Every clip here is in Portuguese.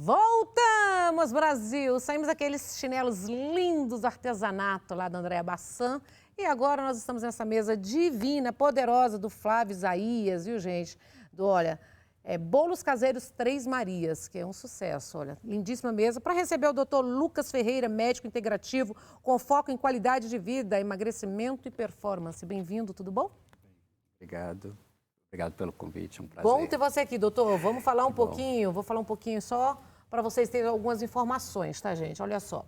Voltamos, Brasil! Saímos daqueles chinelos lindos do artesanato lá da Andréa Bassan e agora nós estamos nessa mesa divina, poderosa do Flávio Isaías, viu, gente? Olha, Bolos Caseiros Três Marias, que é um sucesso, olha, lindíssima mesa, para receber o doutor Lucas Ferreira, médico integrativo, com foco em qualidade de vida, emagrecimento e performance. Bem-vindo, tudo bom? Obrigado. Obrigado pelo convite, é um prazer. Bom ter você aqui, doutor. Vamos falar um pouquinho, vou falar um pouquinho só para vocês terem algumas informações, tá, gente? Olha só.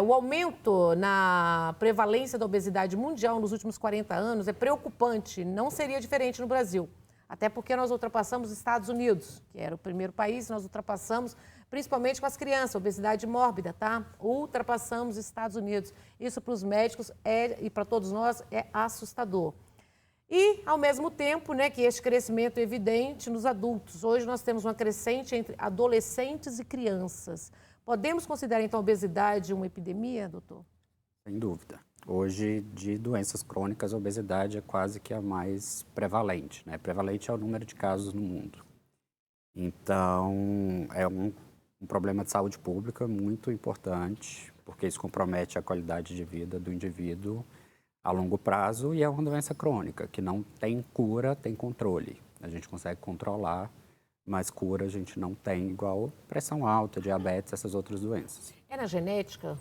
O aumento na prevalência da obesidade mundial nos últimos 40 anos é preocupante, não seria diferente no Brasil. Até porque nós ultrapassamos os Estados Unidos, que era o primeiro país, nós ultrapassamos, principalmente com as crianças, obesidade mórbida, tá? Ultrapassamos os Estados Unidos. Isso para os médicos e para todos nós é assustador. E, ao mesmo tempo, né, que esse crescimento é evidente nos adultos. Hoje nós temos uma crescente entre adolescentes e crianças. Podemos considerar, então, a obesidade uma epidemia, doutor? Sem dúvida. Hoje, de doenças crônicas, a obesidade é quase que a mais prevalente, né? Prevalente é o número de casos no mundo. Então, é um problema de saúde pública muito importante, porque isso compromete a qualidade de vida do indivíduo a longo prazo e é uma doença crônica, que não tem cura, tem controle. A gente consegue controlar, mas cura a gente não tem, igual pressão alta, diabetes, essas outras doenças. É na genética?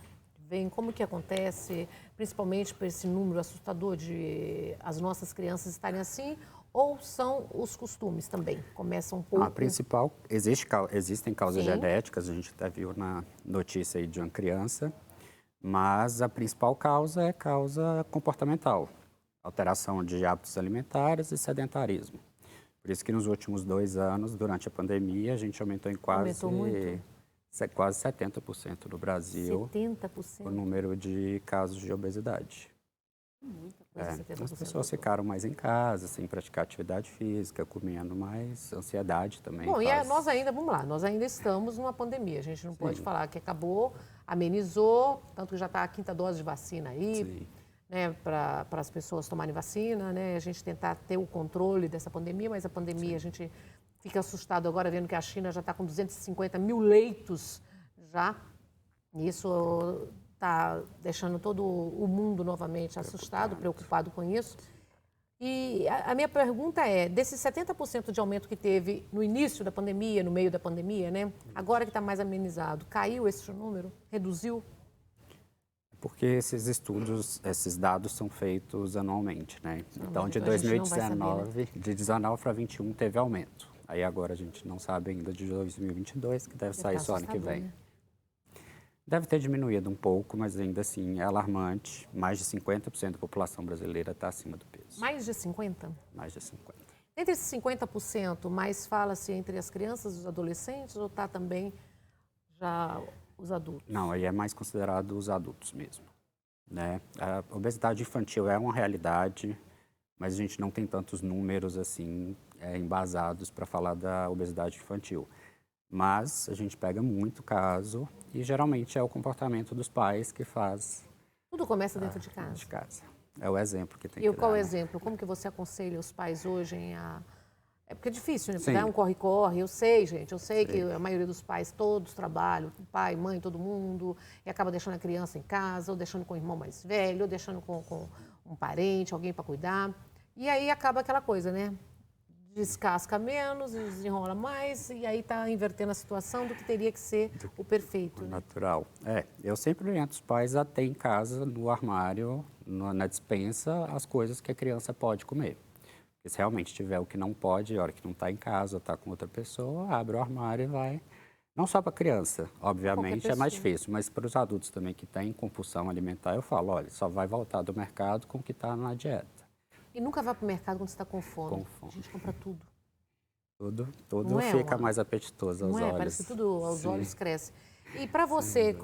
Como que acontece, principalmente por esse número assustador de as nossas crianças estarem assim, ou são os costumes também? Começam um pouco... A principal, existem causas genéticas, a gente até viu na notícia aí de uma criança, mas a principal causa é causa comportamental, alteração de hábitos alimentares e sedentarismo. Por isso que nos últimos 2 anos, durante a pandemia, a gente aumentou em quase 70% no Brasil 70%? o número de casos de obesidade. Muita coisa, 70%. As pessoas ficaram mais em casa, sem praticar atividade física, comendo mais, ansiedade também. Bom, nós ainda, vamos lá, nós ainda estamos numa pandemia, a gente não pode falar que acabou, amenizou, tanto que já está a 5ª dose de vacina aí, né, para as pessoas tomarem vacina, né, a gente tentar ter o controle dessa pandemia, mas a pandemia a gente fica assustado agora vendo que a China já está com 250 mil leitos já, e isso está deixando todo o mundo novamente assustado, preocupado com isso. E a minha pergunta é, desses 70% de aumento que teve no início da pandemia, no meio da pandemia, né? Agora que está mais amenizado, caiu esse número? Reduziu? Porque esses estudos, esses dados são feitos anualmente, né? Então, de 2019, de 19 para 21 teve aumento. Aí agora a gente não sabe ainda de 2022, que deve sair só ano que vem. Né? Deve ter diminuído um pouco, mas ainda assim é alarmante. Mais de 50% da população brasileira está acima do peso. Mais de 50%? Mais de 50%. Entre esses 50%, mais fala-se entre as crianças e os adolescentes ou está também já os adultos? Não, aí é mais considerado os adultos mesmo, né? A obesidade infantil é uma realidade, mas a gente não tem tantos números assim embasados para falar da obesidade infantil. Mas a gente pega muito caso e geralmente é o comportamento dos pais que faz... Tudo começa dentro de casa? De casa. É o exemplo que tem que dar. E qual é o exemplo? Como que você aconselha os pais hoje É porque é difícil, né? Sim. Dar um corre-corre. Eu sei, gente, eu sei que a maioria dos pais todos trabalham, pai, mãe, todo mundo, e acaba deixando a criança em casa, ou deixando com o irmão mais velho, ou deixando com um parente, alguém para cuidar. E aí acaba aquela coisa, né? Descasca menos, desenrola mais, e aí está invertendo a situação do que teria que ser o perfeito. Natural. Eu sempre oriento os pais a ter em casa, no armário, na despensa, as coisas que a criança pode comer. Porque se realmente tiver o que não pode, a hora que não está em casa, está com outra pessoa, abre o armário e vai. Não só para a criança, obviamente é mais difícil, mas para os adultos também que têm compulsão alimentar, eu falo, olha, só vai voltar do mercado com o que está na dieta. E nunca vai para o mercado quando você está com fome. Com fome. A gente compra tudo. Tudo fica mais apetitoso aos olhos. Parece que tudo aos olhos cresce. E para você,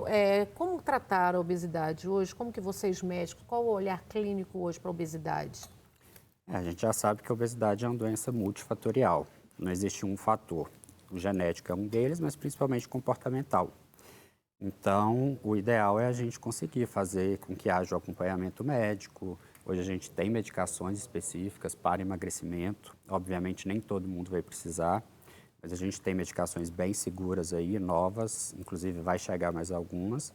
como tratar a obesidade hoje? Como que vocês médicos, qual o olhar clínico hoje para a obesidade? A gente já sabe que a obesidade é uma doença multifatorial. Não existe um fator. O genético é um deles, mas principalmente comportamental. Então, o ideal é a gente conseguir fazer com que haja o acompanhamento médico. Hoje a gente tem medicações específicas para emagrecimento. Obviamente, nem todo mundo vai precisar, Mas a gente tem medicações bem seguras aí, novas, inclusive vai chegar mais algumas,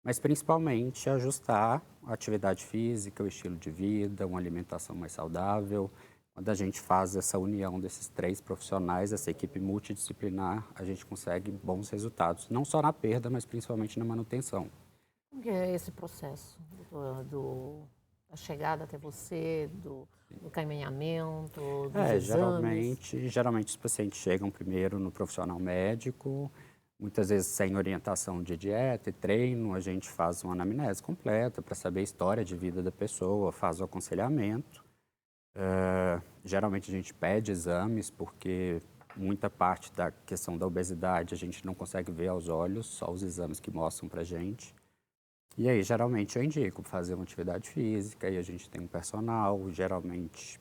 mas principalmente ajustar a atividade física, o estilo de vida, uma alimentação mais saudável. Quando a gente faz essa união desses 3 profissionais, essa equipe multidisciplinar, a gente consegue bons resultados, não só na perda, mas principalmente na manutenção. Como que é esse processo da chegada até você, do encaminhamento, dos exames? Geralmente os pacientes chegam primeiro no profissional médico, muitas vezes sem orientação de dieta e treino, a gente faz uma anamnese completa para saber a história de vida da pessoa, faz o aconselhamento. Geralmente a gente pede exames, porque muita parte da questão da obesidade a gente não consegue ver aos olhos, só os exames que mostram para a gente. E aí, geralmente, eu indico fazer uma atividade física, e a gente tem um personal, geralmente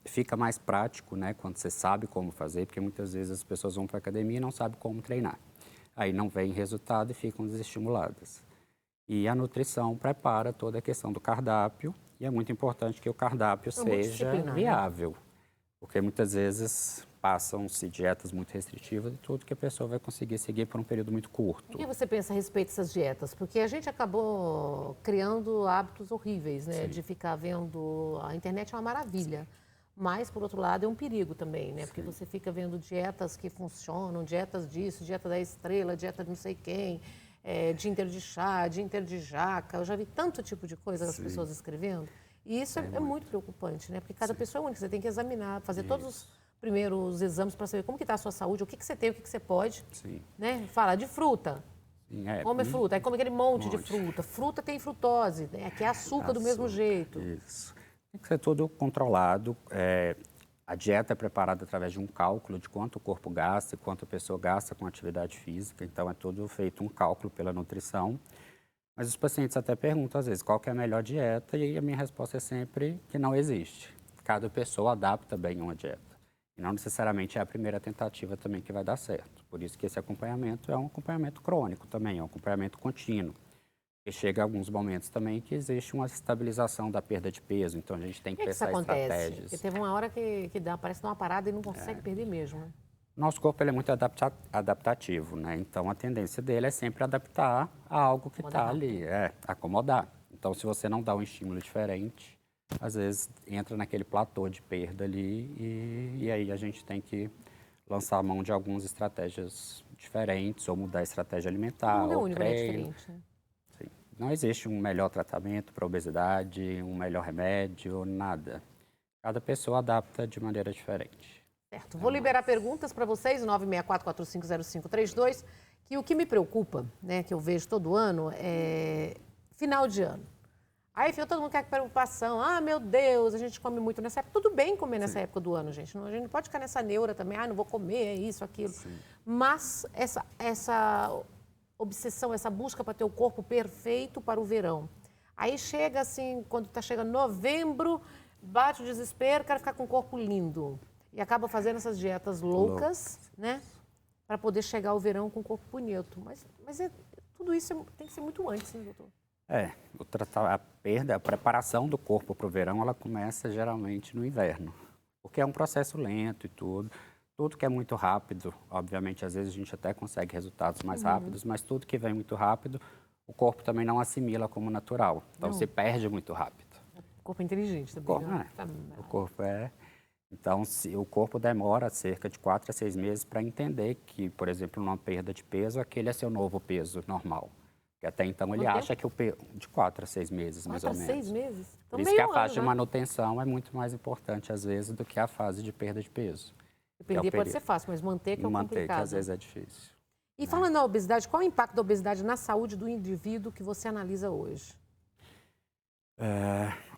fica mais prático, né, quando você sabe como fazer, porque muitas vezes as pessoas vão para a academia e não sabem como treinar. Aí não vem resultado e ficam desestimuladas. E a nutrição prepara toda a questão do cardápio, e é muito importante que o cardápio seja viável, porque muitas vezes passam-se dietas muito restritivas e tudo que a pessoa vai conseguir seguir por um período muito curto. O que você pensa a respeito dessas dietas? Porque a gente acabou criando hábitos horríveis, né? Sim. De ficar vendo... A internet é uma maravilha, mas, por outro lado, é um perigo também, né? Porque você fica vendo dietas que funcionam, dietas disso, dieta da estrela, dieta de não sei quem, dia inteiro de chá, dia inteiro de jaca. Eu já vi tanto tipo de coisa das pessoas escrevendo. E isso é muito preocupante, né? Porque cada pessoa é única, você tem que examinar, fazer todos os primeiros exames para saber como que está a sua saúde, o que você tem, o que você pode. Sim. Né? Fala de fruta. Sim, come fruta, aí come aquele monte de fruta. Fruta tem frutose, né? Aqui é açúcar do mesmo jeito. Isso. Tem que ser tudo controlado. A dieta é preparada através de um cálculo de quanto o corpo gasta e quanto a pessoa gasta com atividade física. Então, é tudo feito um cálculo pela nutrição. Mas os pacientes até perguntam, às vezes, qual que é a melhor dieta, e a minha resposta é sempre que não existe. Cada pessoa adapta bem uma dieta. E não necessariamente é a primeira tentativa também que vai dar certo. Por isso que esse acompanhamento é um acompanhamento crônico também, é um acompanhamento contínuo. E chega a alguns momentos também que existe uma estabilização da perda de peso, então a gente tem que pensar estratégias. Porque teve uma hora que parece dar uma parada e não consegue perder mesmo, né? Nosso corpo ele é muito adaptativo, né? Então a tendência dele é sempre adaptar a algo que está ali, acomodar. Então se você não dá um estímulo diferente, às vezes entra naquele platô de perda ali e aí a gente tem que lançar a mão de algumas estratégias diferentes ou mudar a estratégia alimentar, Não é ou único, treino. é diferente, né? Sim. Não existe um melhor tratamento para obesidade, um melhor remédio, nada. Cada pessoa adapta de maneira diferente. Certo. Vou liberar perguntas para vocês, 964-450532, que o que me preocupa, né, que eu vejo todo ano, é final de ano. Aí fica todo mundo com preocupação. Ah, meu Deus, a gente come muito nessa época. Tudo bem comer nessa época do ano, gente. A gente não pode ficar nessa neura também. Ah, não vou comer, é isso, aquilo. Sim. Mas essa obsessão, essa busca para ter o corpo perfeito para o verão. Aí chega assim, quando está chegando novembro, bate o desespero, quero ficar com o corpo lindo. E acaba fazendo essas dietas loucas, né? Para poder chegar ao verão com o corpo bonito. Mas tudo isso tem que ser muito antes, né, doutor? A perda, a preparação do corpo para o verão, ela começa geralmente no inverno. Porque é um processo lento e tudo. Tudo que é muito rápido, obviamente, às vezes a gente até consegue resultados mais rápidos, mas tudo que vem muito rápido, o corpo também não assimila como natural. Então, se perde muito rápido. O corpo é inteligente também, né? O corpo é... Então, o corpo demora cerca de 4 a 6 meses para entender que, por exemplo, numa perda de peso, aquele é seu novo peso normal. Porque até então ele acha que o peso... De 4 a 6 meses, mais ou menos. 4 a 6 meses? Por isso que a fase de manutenção é muito mais importante, às vezes, do que a fase de perda de peso. Perder pode ser fácil, mas manter que é o complicado. Manter, que às vezes é difícil. E falando na obesidade, qual é o impacto da obesidade na saúde do indivíduo que você analisa hoje?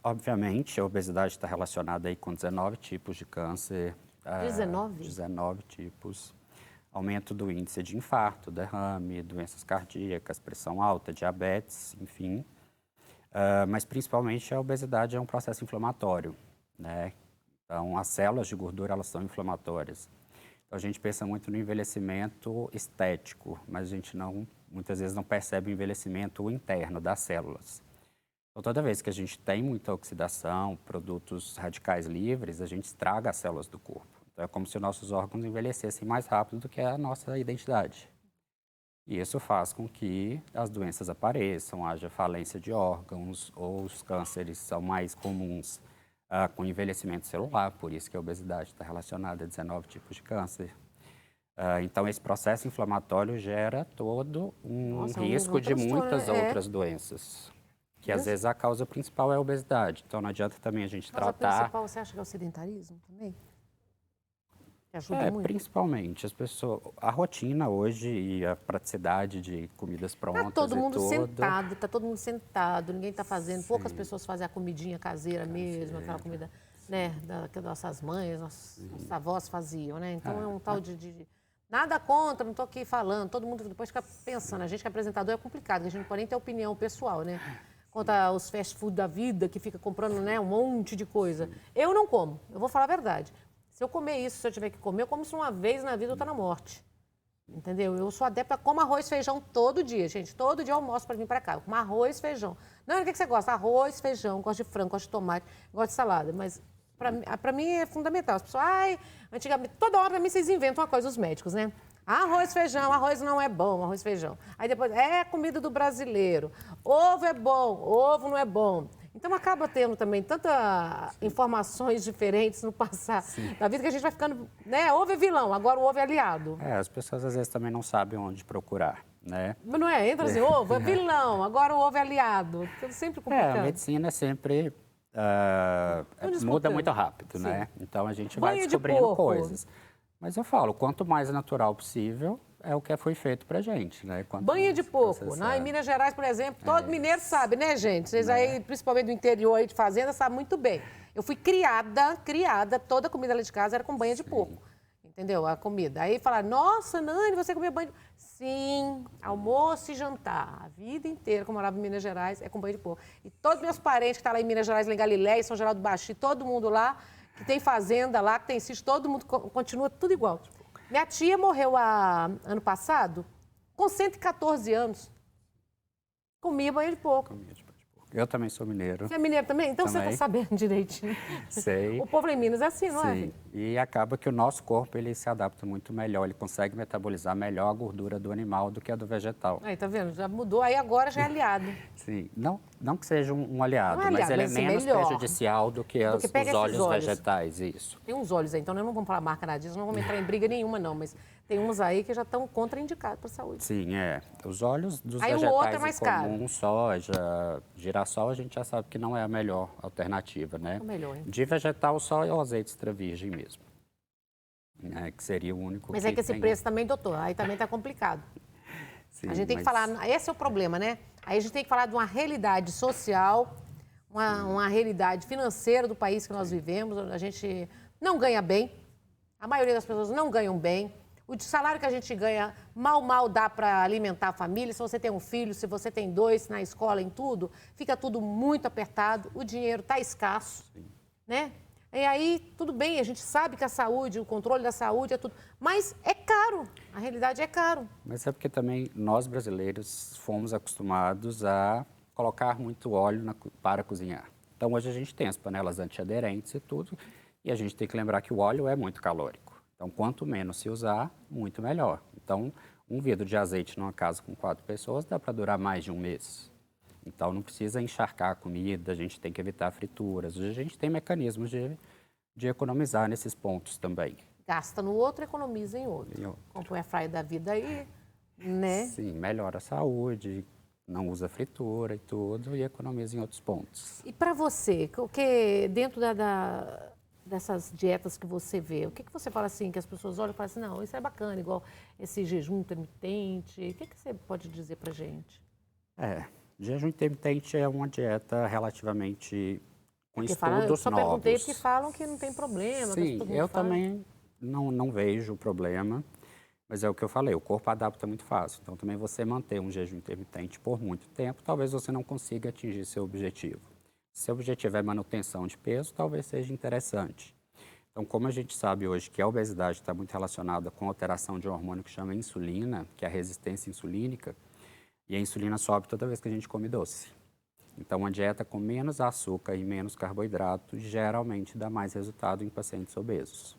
Obviamente, a obesidade está relacionada aí com 19 tipos de câncer. 19? 19 tipos. Aumento do índice de infarto, derrame, doenças cardíacas, pressão alta, diabetes, enfim. Mas, principalmente, a obesidade é um processo inflamatório, né? Então, as células de gordura, elas são inflamatórias. Então, a gente pensa muito no envelhecimento estético, mas a gente muitas vezes não percebe o envelhecimento interno das células. Então, toda vez que a gente tem muita oxidação, produtos radicais livres, a gente estraga as células do corpo. Então, é como se nossos órgãos envelhecessem mais rápido do que a nossa identidade. E isso faz com que as doenças apareçam, haja falência de órgãos, ou os cânceres são mais comuns com envelhecimento celular, por isso que a obesidade está relacionada a 19 tipos de câncer. Então, esse processo inflamatório gera todo um risco de muitas outras doenças, que às vezes a causa principal é a obesidade. Então, não adianta também a gente tratar... A causa principal, você acha que é o sedentarismo também? Que ajuda muito? Principalmente. A rotina hoje e a praticidade de comidas prontas Tá todo mundo sentado, tá todo mundo sentado, ninguém tá fazendo, poucas pessoas fazem a comidinha caseira mesmo, aquela comida, né, que nossas mães, nossas avós faziam, né? Então é um tal de... Nada contra, não tô aqui falando, todo mundo depois fica pensando, a gente que é apresentador é complicado, a gente não pode nem ter opinião pessoal, né? Contra os fast food da vida, que fica comprando, né, um monte de coisa. Eu não como, eu vou falar a verdade. Se eu comer isso, se eu tiver que comer, eu como isso uma vez na vida, eu tô na morte. Entendeu? Eu sou adepta, como arroz e feijão todo dia, gente. Todo dia eu almoço para vir para cá. Eu como arroz e feijão. Não, o que você gosta? Arroz, feijão, gosto de frango, gosto de tomate, gosto de salada. Mas para mim é fundamental. As pessoas, antigamente, toda hora para mim vocês inventam uma coisa, os médicos, né? Arroz, feijão, arroz não é bom, arroz, feijão. Aí depois, comida do brasileiro. Ovo é bom, ovo não é bom. Então, acaba tendo também tantas informações diferentes no passar da vida que a gente vai ficando, né? Ovo é vilão, agora o ovo é aliado. As pessoas às vezes também não sabem onde procurar, né? Mas não é? Entra assim, ovo é vilão, agora o ovo é aliado. Sempre complicado. A medicina sempre muda muito rápido, né? Então, a gente vai descobrindo coisas. Mas eu falo, quanto mais natural possível, é o que foi feito pra gente, né? Banha de porco. Em Minas Gerais, por exemplo, todo mineiro sabe, né, gente? Vocês aí, principalmente do interior aí de fazenda, sabem muito bem. Eu fui criada, toda a comida lá de casa era com banha de porco. Entendeu? A comida. Aí falaram, nossa, Nani, você comia banho de porco. Sim, almoço e jantar. A vida inteira, como eu morava em Minas Gerais, é com banho de porco. E todos meus parentes que estão lá em Minas Gerais, lá em Galiléia, em São Geraldo do Baxi, todo mundo lá, que tem fazenda lá, que tem sítio, todo mundo continua tudo igual. Minha tia morreu ano passado, com 114 anos. Comia banho de porco. Eu também sou mineiro. Você é mineiro também? Então também. Você está sabendo direitinho. Sei. O povo lá em Minas é assim, não é? Sim. E acaba que o nosso corpo ele se adapta muito melhor, ele consegue metabolizar melhor a gordura do animal do que a do vegetal. Aí, tá vendo? Já mudou, aí agora já é aliado. Sim. Não que seja um aliado, não é aliado, mas ele é menos melhor prejudicial do que os óleos vegetais, isso. Tem uns óleos aí, então eu não vou falar marca nada disso, não vamos entrar em briga nenhuma não, mas tem uns aí que já estão contraindicados para a saúde. Sim, Os óleos dos aí vegetais o outro é mais comum, soja, girassol, a gente já sabe que não é a melhor alternativa, né? É o melhor, hein? De vegetal, só é o azeite extra virgem mesmo, né? Que seria o único mas é que esse preço também, doutor, aí também está complicado. Sim, a gente tem que falar, esse é o problema, né? Aí a gente tem que falar de uma realidade social, uma realidade financeira do país que nós vivemos. A gente não ganha bem, a maioria das pessoas não ganham bem. O salário que a gente ganha, mal dá para alimentar a família. Se você tem um filho, se você tem dois na escola, em tudo, fica tudo muito apertado, o dinheiro está escasso, né? E aí, tudo bem, a gente sabe que a saúde, o controle da saúde é tudo, mas é caro, a realidade é caro. Mas é porque também nós brasileiros fomos acostumados a colocar muito óleo para cozinhar. Então, hoje a gente tem as panelas antiaderentes e tudo, e a gente tem que lembrar que o óleo é muito calórico. Então, quanto menos se usar, muito melhor. Então, um vidro de azeite numa casa com 4 pessoas dá para durar mais de um mês. Então, não precisa encharcar a comida, a gente tem que evitar frituras. Hoje a gente tem mecanismos de economizar nesses pontos também. Gasta no outro, economiza em outro. Compra o airfryer da vida aí, né? Sim, melhora a saúde, não usa fritura e tudo, e economiza em outros pontos. E para você, que dentro dessas dietas que você vê, o que você fala assim, que as pessoas olham e falam assim, não, isso é bacana, igual esse jejum intermitente, o que você pode dizer para gente? Jejum intermitente é uma dieta relativamente com estudos novos. Eu só perguntei porque falam que não tem problema. Sim, eu também não vejo o problema, mas é o que eu falei, o corpo adapta muito fácil. Então, também você manter um jejum intermitente por muito tempo, talvez você não consiga atingir seu objetivo. Se seu objetivo é manutenção de peso, talvez seja interessante. Então, como a gente sabe hoje que a obesidade está muito relacionada com a alteração de um hormônio que chama insulina, que é a resistência insulínica, e a insulina sobe toda vez que a gente come doce. Então, uma dieta com menos açúcar e menos carboidrato geralmente dá mais resultado em pacientes obesos.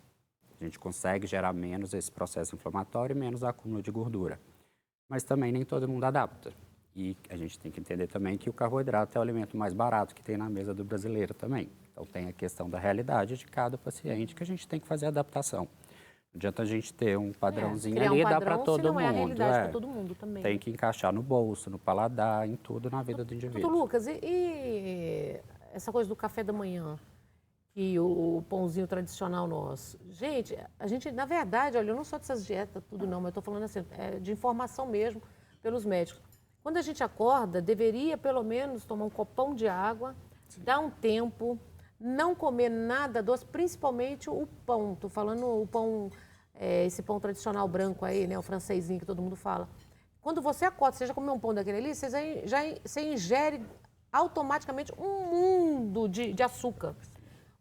A gente consegue gerar menos esse processo inflamatório e menos acúmulo de gordura. Mas também nem todo mundo adapta. E a gente tem que entender também que o carboidrato é o alimento mais barato que tem na mesa do brasileiro também. Então tem a questão da realidade de cada paciente que a gente tem que fazer adaptação. Não adianta a gente ter um padrãozinho ali e dar para todo mundo. Não é a realidade para todo mundo também. Tem que encaixar no bolso, no paladar, em tudo na vida do indivíduo. Doutor Lucas, e essa coisa do café da manhã? E o pãozinho tradicional nosso. Gente, a gente, na verdade, olha, eu não sou dessas dietas, tudo não, mas eu estou falando assim, de informação mesmo pelos médicos. Quando a gente acorda, deveria pelo menos tomar um copão de água, dar um tempo, não comer nada doce, principalmente o pão. Estou falando o pão, esse pão tradicional branco aí, né, o francesinho que todo mundo fala. Quando você acorda, você já comeu um pão daquele ali, você ingere automaticamente um mundo de açúcar.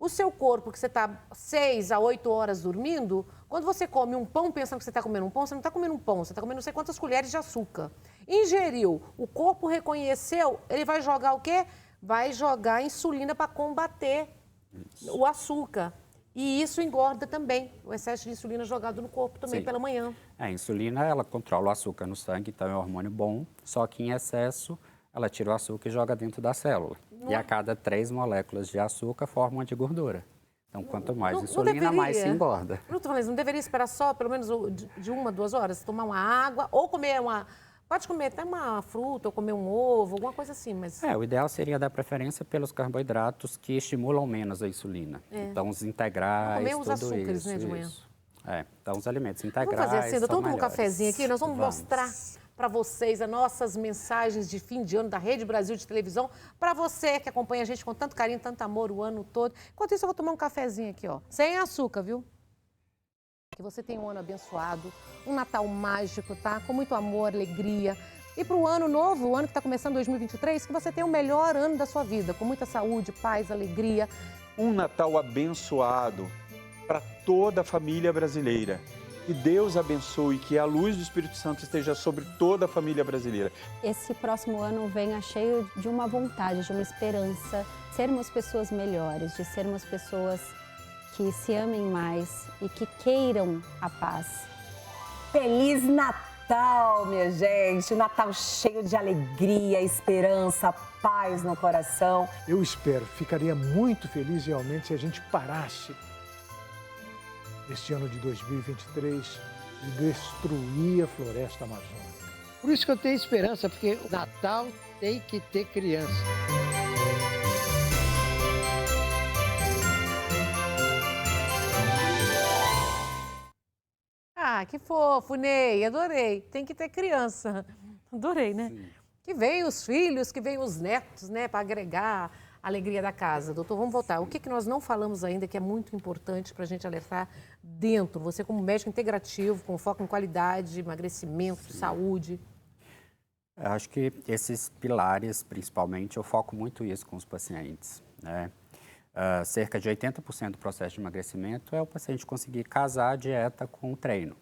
O seu corpo, que você está 6 a 8 horas dormindo, quando você come um pão pensando que você está comendo um pão, você não está comendo um pão, você está comendo não sei quantas colheres de açúcar. Ingeriu, o corpo reconheceu, ele vai jogar o quê? Vai jogar insulina para combater o açúcar. E isso engorda também, o excesso de insulina jogado no corpo também pela manhã. A insulina, ela controla o açúcar no sangue, então é um hormônio bom, só que em excesso, ela tira o açúcar e joga dentro da célula. E a cada 3 moléculas de açúcar formam de gordura. Então, quanto mais insulina, mais se engorda. Não deveria esperar só, pelo menos, de 1 a 2 horas? Tomar uma água ou comer uma... Pode comer até uma fruta ou comer um ovo, alguma coisa assim, mas... O ideal seria dar preferência pelos carboidratos que estimulam menos a insulina. Então, os integrais, comer os açúcares, né, de manhã. Então, os alimentos integrais vamos fazer assim, são um cafezinho aqui, nós vamos mostrar para vocês as nossas mensagens de fim de ano da Rede Brasil de televisão, para você que acompanha a gente com tanto carinho, tanto amor o ano todo. Enquanto isso, eu vou tomar um cafezinho aqui, ó, sem açúcar, viu? Que você tenha um ano abençoado, um Natal mágico, tá? Com muito amor, alegria. E para o ano novo, o ano que está começando 2023, que você tenha o melhor ano da sua vida, com muita saúde, paz, alegria. Um Natal abençoado para toda a família brasileira. Que Deus abençoe, que a luz do Espírito Santo esteja sobre toda a família brasileira. Esse próximo ano venha cheio de uma vontade, de uma esperança, de sermos pessoas melhores, de sermos pessoas que se amem mais e que queiram a paz. Feliz Natal, minha gente! Natal cheio de alegria, esperança, paz no coração. Eu espero, ficaria muito feliz realmente se a gente parasse este ano de 2023 de destruir a floresta amazônica. Por isso que eu tenho esperança, porque o Natal tem que ter criança. Ah, que fofo, Ney, adorei. Tem que ter criança. Adorei, né? Sim. Que vem os filhos, que vem os netos, né, para agregar a alegria da casa. Doutor, vamos voltar. O que nós não falamos ainda que é muito importante para a gente alertar dentro? Você como médico integrativo, com foco em qualidade, emagrecimento, saúde. Eu acho que esses pilares, principalmente, eu foco muito isso com os pacientes, né? Cerca de 80% do processo de emagrecimento é o paciente conseguir casar a dieta com o treino.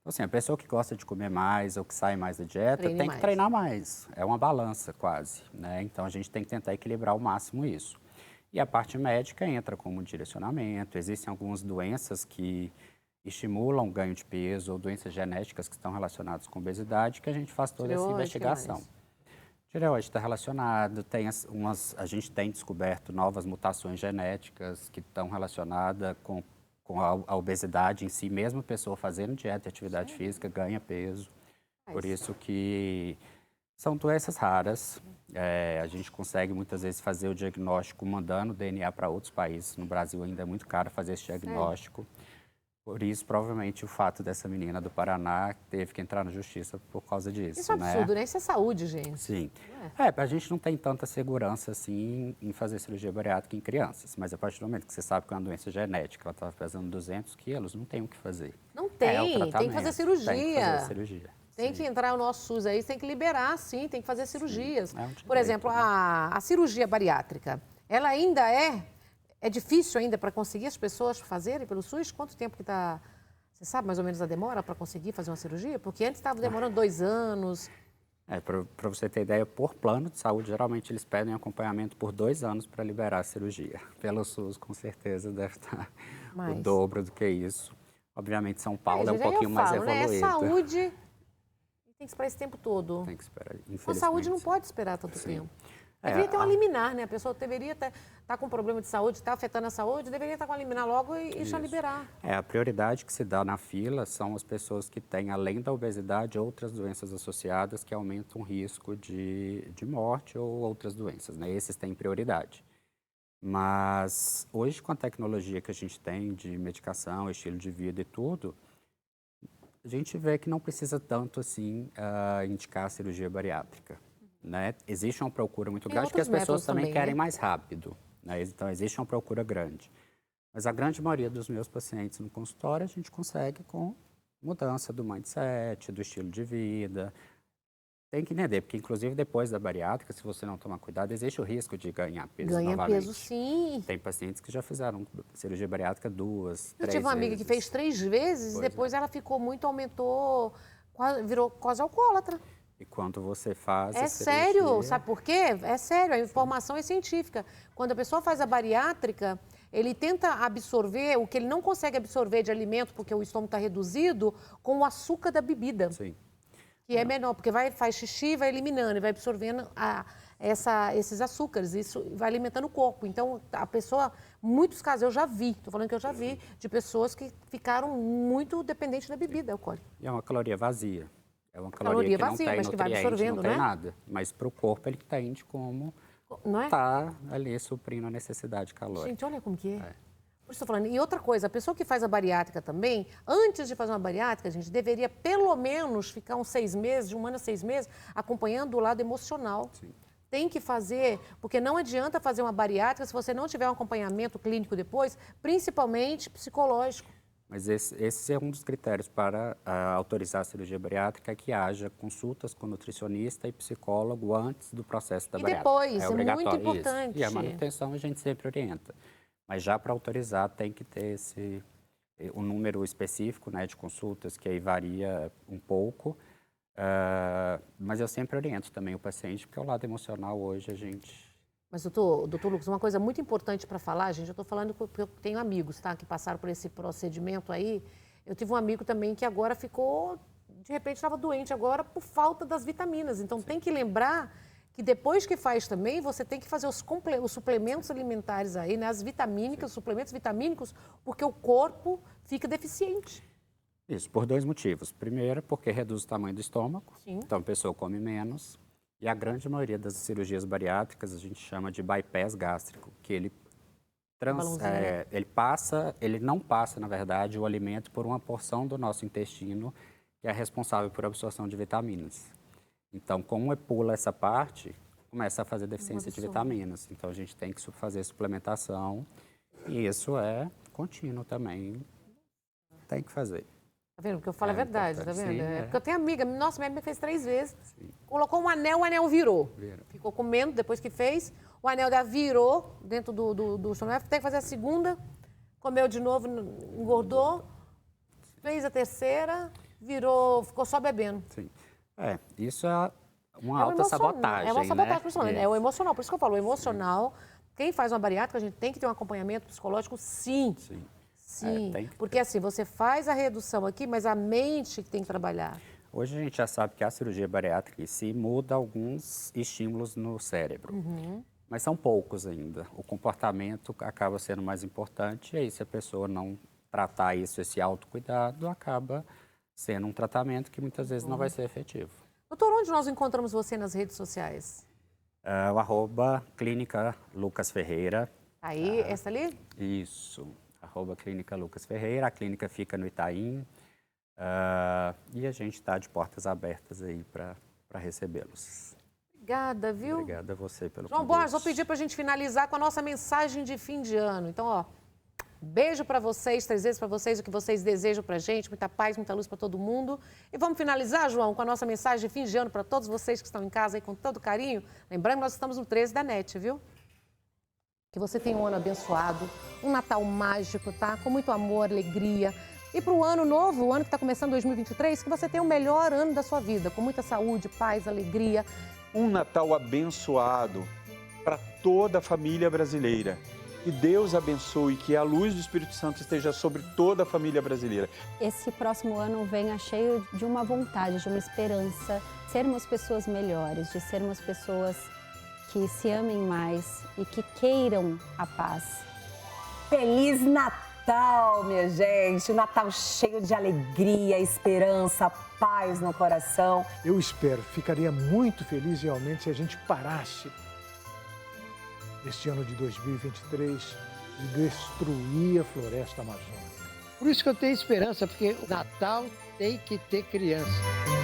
Então, assim, a pessoa que gosta de comer mais ou que sai mais da dieta tem que treinar mais. É uma balança quase, né? Então, a gente tem que tentar equilibrar ao máximo isso. E a parte médica entra como direcionamento. Existem algumas doenças que estimulam o ganho de peso ou doenças genéticas que estão relacionadas com obesidade que a gente faz toda essa investigação. Tireoide está relacionado, a gente tem descoberto novas mutações genéticas que estão relacionadas com a obesidade em si, mesmo a pessoa fazendo dieta e atividade física, ganha peso. Por isso que são doenças raras, a gente consegue muitas vezes fazer o diagnóstico mandando o DNA para outros países. No Brasil ainda é muito caro fazer esse diagnóstico. Por isso, provavelmente, o fato dessa menina do Paraná teve que entrar na justiça por causa disso. Isso é absurdo, né? Isso é saúde, gente. Sim. A gente não tem tanta segurança, assim, em fazer cirurgia bariátrica em crianças. Mas a partir do momento que você sabe que é uma doença genética, ela estava pesando 200 quilos, não tem o que fazer. Não tem, tem que fazer cirurgia. Tem que fazer cirurgia. Tem que entrar o nosso SUS aí, tem que liberar, sim, tem que fazer cirurgias. Por exemplo, a cirurgia bariátrica, ela ainda é difícil ainda para conseguir as pessoas fazerem pelo SUS? Quanto tempo que está... Você sabe mais ou menos a demora para conseguir fazer uma cirurgia? Porque antes estava demorando 2 anos. Para você ter ideia, por plano de saúde, geralmente eles pedem acompanhamento por 2 anos para liberar a cirurgia. Pelo SUS, com certeza, deve estar o dobro do que isso. Obviamente, São Paulo é um gente, aí pouquinho eu mais falo, né? evoluído. É saúde, tem que esperar esse tempo todo. Tem que esperar, A infelizmente. saúde não pode esperar tanto Sim. tempo. Deveria ter uma liminar, né? A pessoa deveria estar com um problema de saúde, está afetando a saúde, deveria estar com uma liminar logo e já liberar. A prioridade que se dá na fila são as pessoas que têm, além da obesidade, outras doenças associadas que aumentam o risco de morte ou outras doenças, né? Esses têm prioridade. Mas hoje, com a tecnologia que a gente tem de medicação, estilo de vida e tudo, a gente vê que não precisa tanto assim indicar a cirurgia bariátrica. Né? Existe uma procura muito grande, porque as pessoas também querem mais rápido. Né? Então, existe uma procura grande. Mas a grande maioria dos meus pacientes no consultório, a gente consegue com mudança do mindset, do estilo de vida. Tem que entender, porque inclusive depois da bariátrica, se você não tomar cuidado, existe o risco de ganhar peso novamente. Ganha peso, sim. Tem pacientes que já fizeram cirurgia bariátrica 2, 3 vezes. Eu tive uma amiga que fez 3 vezes e depois ela ficou muito, aumentou, virou quase alcoólatra. E quando você faz É sério, sabe por quê? É sério, a informação é científica. Quando a pessoa faz a bariátrica, ele tenta absorver o que ele não consegue absorver de alimento, porque o estômago está reduzido, com o açúcar da bebida. Sim. Que é menor, porque faz xixi, vai eliminando e vai absorvendo esses açúcares, isso vai alimentando o corpo. Então, a pessoa, muitos casos, eu já vi, estou falando que eu já vi, de pessoas que ficaram muito dependentes da bebida alcoólica. E é uma caloria vazia. É uma caloria que vazia, não tem mas que vai nutriente, absorvendo, não tem né? nada. Mas para o corpo ele entende como Não é? está ali suprindo a necessidade calórica. Gente, olha como que é. Por isso estou falando. E outra coisa, a pessoa que faz a bariátrica também, antes de fazer uma bariátrica, a gente deveria pelo menos ficar uns 6 meses, de 1 ano a 6 meses, acompanhando o lado emocional. Sim. Tem que fazer, porque não adianta fazer uma bariátrica se você não tiver um acompanhamento clínico depois, principalmente psicológico. Mas esse é um dos critérios para autorizar a cirurgia bariátrica, que haja consultas com nutricionista e psicólogo antes do processo da bariátrica. E depois, é obrigatório, muito importante. Isso. E a manutenção a gente sempre orienta. Mas já para autorizar tem que ter um número específico, né, de consultas, que aí varia um pouco. Mas eu sempre oriento também o paciente, porque o lado emocional hoje a gente... Mas, doutor Lucas, uma coisa muito importante para falar, gente, eu estou falando porque eu tenho amigos, tá, que passaram por esse procedimento aí. Eu tive um amigo também que agora ficou, de repente estava doente agora por falta das vitaminas. Então, tem que lembrar que depois que faz também, você tem que fazer os suplementos alimentares aí, né, as vitamínicas, os suplementos vitamínicos, porque o corpo fica deficiente. Isso, por 2 motivos. Primeiro, porque reduz o tamanho do estômago, Sim. Então a pessoa come menos. E a grande maioria das cirurgias bariátricas a gente chama de bypass gástrico, que ele não passa, na verdade, o alimento por uma porção do nosso intestino que é responsável por absorção de vitaminas. Então, como pula essa parte, começa a fazer deficiência de vitaminas. Então, a gente tem que fazer suplementação e isso é contínuo também. Tem que fazer. Tá vendo? O que eu falo é verdade, tá vendo? Sim, Porque eu tenho amiga, nossa, minha amiga fez 3 vezes, Sim. colocou um anel, o anel virou. Vira. Ficou comendo depois que fez, o anel dela virou dentro do estômago, tem que fazer a segunda, comeu de novo, engordou, fez a terceira, virou, ficou só bebendo. Sim. Isso é uma alta sabotagem, É uma sabotagem, né? principalmente. É o emocional, por isso que eu falo, o emocional, quem faz uma bariátrica, a gente tem que ter um acompanhamento psicológico, sim. Sim. Sim, tem que porque ter. assim, você faz a redução aqui, mas a mente que tem que trabalhar. Hoje a gente já sabe que a cirurgia bariátrica em si muda alguns estímulos no cérebro, mas são poucos ainda. O comportamento acaba sendo mais importante e aí se a pessoa não tratar isso, esse autocuidado, acaba sendo um tratamento que muitas vezes não vai ser efetivo. Doutor, onde nós encontramos você nas redes sociais? O @Clínica Lucas Ferreira. Aí, essa ali? Isso, @Clínica Lucas Ferreira. A clínica fica no Itaim e a gente está de portas abertas aí para recebê-los. Obrigada, viu? Obrigado a você pelo João convite. Borges, vou pedir para a gente finalizar com a nossa mensagem de fim de ano. Então, ó, beijo para vocês, 3 vezes para vocês, o que vocês desejam para a gente, muita paz, muita luz para todo mundo. E vamos finalizar, João, com a nossa mensagem de fim de ano para todos vocês que estão em casa aí com todo carinho. Lembrando que nós estamos no 13 da NET, viu? Que você tenha um ano abençoado, um Natal mágico, tá? Com muito amor, alegria. E para o ano novo, o ano que está começando 2023, que você tenha o melhor ano da sua vida, com muita saúde, paz, alegria. Um Natal abençoado para toda a família brasileira. Que Deus abençoe, que a luz do Espírito Santo esteja sobre toda a família brasileira. Esse próximo ano venha cheio de uma vontade, de uma esperança, sermos pessoas melhores, de sermos pessoas que se amem mais e que queiram a paz. Feliz Natal, minha gente! Um Natal cheio de alegria, esperança, paz no coração. Eu espero, ficaria muito feliz realmente se a gente parasse neste ano de 2023 de destruir a floresta amazônica. Por isso que eu tenho esperança, porque o Natal tem que ter criança.